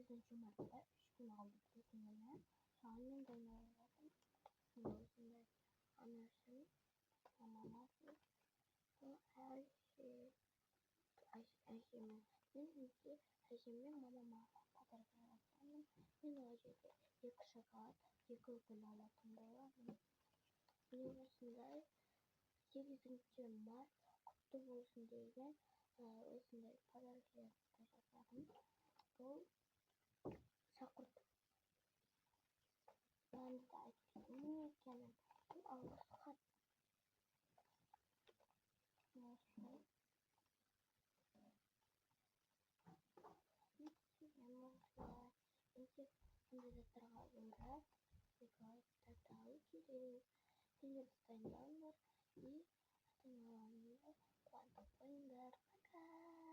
сегізінші мартта 3 күн қалды келгеніне. Соған мен дайындалып жатырмын. Осындай анашым, мамасы, әжеммен. Мен үйде әжеммен мамама подарка жасаймын. Мен ол жерде 2 шоколад, 2 гүл алатын боламын. Мен осындай 8 март құтты болсын деген осындай подаркаларды жасадым. Бұл шақырту. Мынаны да айтып кетейін не екенін. Бұл алғыс хат. Осылай. Мен тек сондай заттарға алдымда алу керек. Сендер де дайындалыңдар и ата-аналарыңды қуантып қойыңдар. Пока!